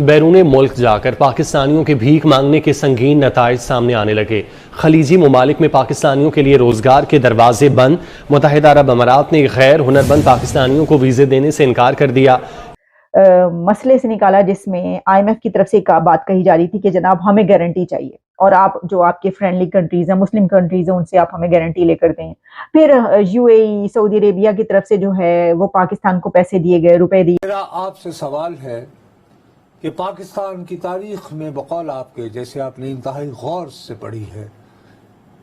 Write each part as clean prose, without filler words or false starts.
بیرون ملک جا کر پاکستانیوں کے بھیک مانگنے کے سنگین نتائج سامنے آنے لگے۔ خلیجی ممالک میں پاکستانیوں کے لیے روزگار کے دروازے بند۔ متحدہ عرب امارات نے غیر ہنرمند پاکستانیوں کو ویزے دینے سے انکار کر دیا۔ مسئلے سے نکالا جس میں آئی ایم ایف کی طرف سے ایک بات کہی جا رہی تھی کہ جناب ہمیں گارنٹی چاہیے، اور آپ جو آپ کے فرینڈلی کنٹریز ہیں، مسلم کنٹریز ہیں، ان سے آپ ہمیں گارنٹی لے کر دیں۔ پھر یو اے ای، سعودی عربیہ کی طرف سے جو ہے وہ پاکستان کو پیسے دیے گئے، روپے دیے۔ میرا آپ سے سوال ہے کہ پاکستان کی تاریخ میں بقول آپ کے، جیسے آپ نے انتہائی غور سے پڑھی ہے،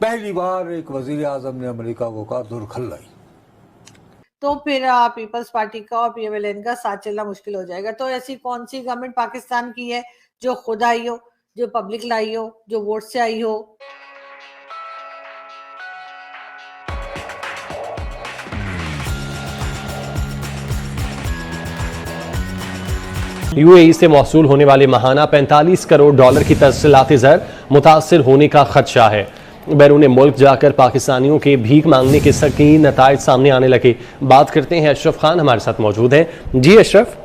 پہلی بار ایک وزیر اعظم نے امریکہ کو کہا دور کھلائی، تو پھر پیپلز پارٹی کا اور پی ایم ایل این کا ساتھ چلنا مشکل ہو جائے گا۔ تو ایسی کون سی گورنمنٹ پاکستان کی ہے جو خود آئی ہو، جو پبلک لائی ہو، جو ووٹ سے آئی ہو؟ یو اے ای سے موصول ہونے والے ماہانہ 45 کروڑ ڈالر کی ترسیلات زر متاثر ہونے کا خدشہ ہے۔ بیرون ملک جا کر پاکستانیوں کے بھیک مانگنے کے سنگین نتائج سامنے آنے لگے۔ بات کرتے ہیں اشرف خان ہمارے ساتھ موجود ہیں۔ جی اشرف۔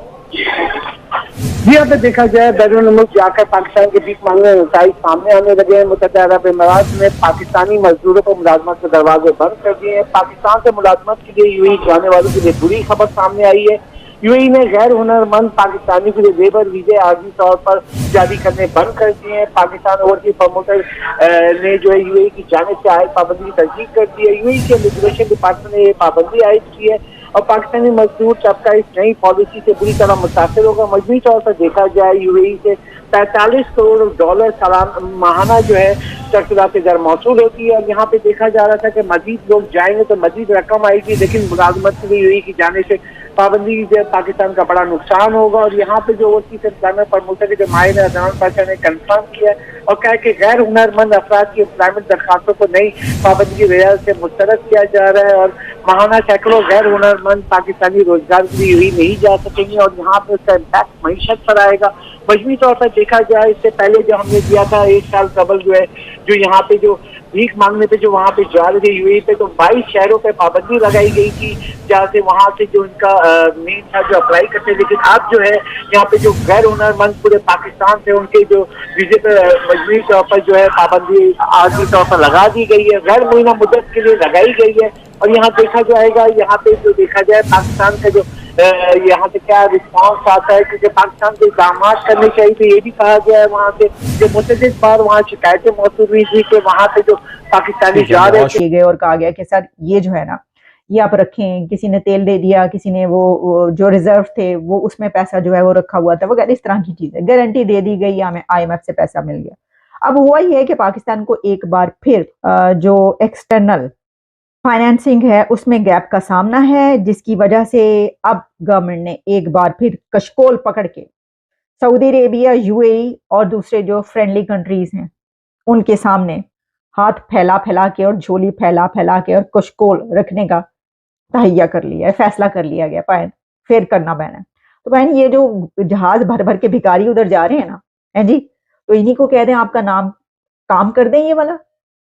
جی اگر دیکھا جائے بیرون ملک جا کر پاکستان کے بھیک مانگنے کے نتائج سامنے آنے لگے ہیں۔ متحدہ عرب امارات نے پاکستانی مزدوروں کو ملازمت کے دروازے بند کر دیے ہیں۔ پاکستان سے ملازمت کے لیے یو اے ای جانے والوں کے لیے بری خبر سامنے آئی ہے۔ یو اے ای نے غیر ہنرمند پاکستانی کے لیے لیبر ویزے عارضی طور پر جاری کرنے بند کر دیے ہیں۔ پاکستان اوورسیز پروموٹر نے جو ہے یو اے ای کی جانب سے عائد پابندی کی تجدید کر دی ہے۔ یو اے ای کے امیگریشن ڈپارٹمنٹ نے یہ پابندی عائد کی ہے اور پاکستانی مزدور طبقہ اس نئی پالیسی سے بری طرح متاثر ہوگا۔ مجموعی طور پر دیکھا جائے یو اے ای سے 45 کروڑ ڈالر ماہانہ جو ہے ترسیلات زر موصول ہوتی ہے، اور یہاں پہ دیکھا جا رہا تھا کہ مزید لوگ جائیں گے تو مزید رقم آئے گی، لیکن ملازمت کے لیے یو اے ای کی جانب سے پابندی سے پاکستان کا بڑا نقصان ہوگا۔ اور یہاں پہ جو اوورسیز امپلائمنٹ پروموٹر کے جو ماہر عدنان پاشا نے کنفرم کیا ہے اور کہا کہ غیر ہنرمند افراد کی امپلائمنٹ درخواستوں کو نئی پابندی کی وجہ سے مسترد کیا جا رہا ہے، اور ماہانہ سینکڑوں غیر ہنرمند پاکستانی روزگار کے لیے یو اے ای نہیں جا سکیں گے، اور یہاں پہ اس کا امپیکٹ معیشت پر آئے گا۔ مجموعی طور پر دیکھا جائے اس سے پہلے جو ہم نے دیا تھا ایک سال قبل جو ہے جو یہاں پہ جو بھیک مانگنے پہ جو وہاں پہ جا رہے تھے یو اے ای پہ، تو 22 شہروں پہ پابندی لگائی گئی تھی جہاں سے وہاں سے جو ان کا مین تھا جو اپلائی کرتے، لیکن اب جو ہے یہاں پہ جو غیر ہنرمند پورے پاکستان سے ان کے جو ویزے پہ مجموعی طور پر جو ہے پابندی عارضی طور پر لگا دی گئی ہے، غیر معینہ مدت کے لیے لگائی گئی ہے۔ اور یہاں دیکھا جائے گا، یہاں پہ جو دیکھا جائے پاکستان کا جو یہاں سے کیا رسپانس آتا ہے، کیونکہ پاکستان کو اقدامات کرنے چاہیے تھے۔ یہ بھی کہا گیا ہے وہاں سے جو متعدد بار وہاں شکایتیں موصول ہوئی تھی کہ وہاں پہ جو پاکستانی جا رہے تھے گئے اور کہا گیا کہ سر یہ جو ہے نا یہ آپ رکھیں، کسی نے تیل دے دیا، کسی نے وہ جو ریزرو تھے وہ اس میں پیسہ جو ہے وہ رکھا ہوا تھا وغیرہ، اس طرح کی چیزیں گارنٹی دے دی گئی، ہمیں آئی ایم ایف سے پیسہ مل گیا۔ اب ہوا یہ ہے کہ پاکستان کو ایک بار پھر جو ایکسٹرنل فائنینسنگ ہے اس میں گیپ کا سامنا ہے، جس کی وجہ سے اب گورنمنٹ نے ایک بار پھر کشکول پکڑ کے سعودی عربیہ، یو اے ای اور دوسرے جو فرینڈلی کنٹریز ہیں ان کے سامنے ہاتھ پھیلا پھیلا کے اور جھولی پھیلا پھیلا کے اور کشکول رکھنے کا تہیہ کر لیا ہے، فیصلہ کر لیا گیا پائن پھر کرنا بہن ہے۔ تو بہن یہ جو جہاز بھر بھر کے بھکاری ادھر جا رہے ہیں نا جی، تو انہی کو کہہ دیں آپ کا نام کام کر دیں، یہ والا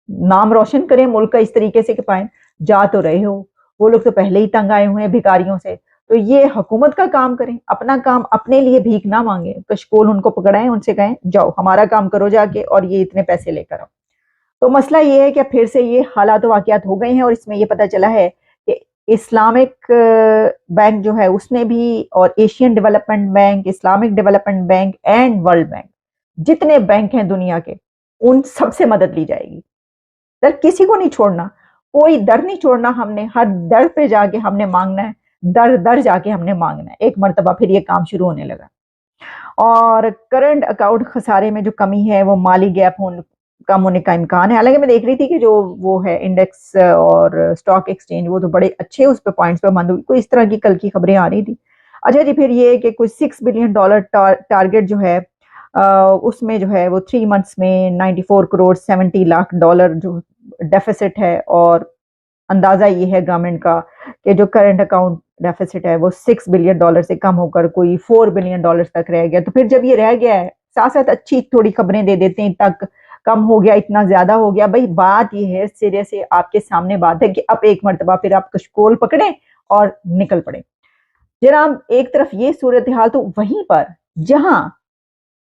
نام روشن کریں ملک کا اس طریقے سے کہ پائیں جا تو رہے ہو، وہ لوگ تو پہلے ہی تنگ آئے ہوئے ہیں بھکاریوں سے، تو یہ حکومت کا کام کریں، اپنا کام اپنے لیے بھیک نہ مانگیں، کشکول ان کو پکڑائیں، ان سے کہیں جاؤ ہمارا کام کرو جا کے اور یہ اتنے پیسے لے کر آؤ۔ تو مسئلہ یہ ہے کہ پھر سے یہ حالات و واقعات ہو گئے ہیں، اور اس میں یہ پتہ چلا ہے کہ اسلامک بینک جو ہے اس نے بھی، اور Asian development bank, Islamic development bank and world bank, جتنے بینک ہیں دنیا کے ان سب سے مدد لی جائے گی۔ در کسی کو نہیں چھوڑنا، کوئی در نہیں چھوڑنا، ہم نے ہر در پہ جا کے ہم نے مانگنا ہے، در در جا کے ہم نے مانگنا ہے۔ ایک مرتبہ پھر یہ کام شروع ہونے لگا، اور کرنٹ اکاؤنٹ خسارے میں جو کمی ہے وہ مالی گیپ کم ہونے کا امکان ہے۔ حالانکہ میں دیکھ رہی تھی کہ جو وہ ہے انڈیکس اور اسٹاک ایکسچینج وہ تو بڑے اچھے اس پہ پوائنٹس پہ مند ہوئی، کوئی اس طرح کی کل کی خبریں آ رہی تھی۔ اچھا جی، پھر یہ کہ کوئی $6 بلین ٹارگٹ جو ہے اس میں جو ہے وہ 3 منتھس میں 94 کروڑ 70 لاکھ ڈالر جو ڈیفیسٹ ہے، اور اندازہ یہ ہے گورنمنٹ کا کہ جو کرنٹ اکاؤنٹ ڈیفیسٹ ہے وہ $6 بلین سے کم ہو کر کوئی $4 بلین تک رہ گیا۔ تو پھر جب یہ رہ گیا ہے، ساتھ ساتھ اچھی تھوڑی خبریں دے دیتے ہیں، تک کم ہو گیا، اتنا زیادہ ہو گیا۔ بھائی بات یہ ہے، سرے سے آپ کے سامنے بات ہے کہ اب ایک مرتبہ پھر آپ کشکول پکڑیں اور نکل پڑیں۔ جناب ایک طرف یہ صورتحال، تو وہیں پر جہاں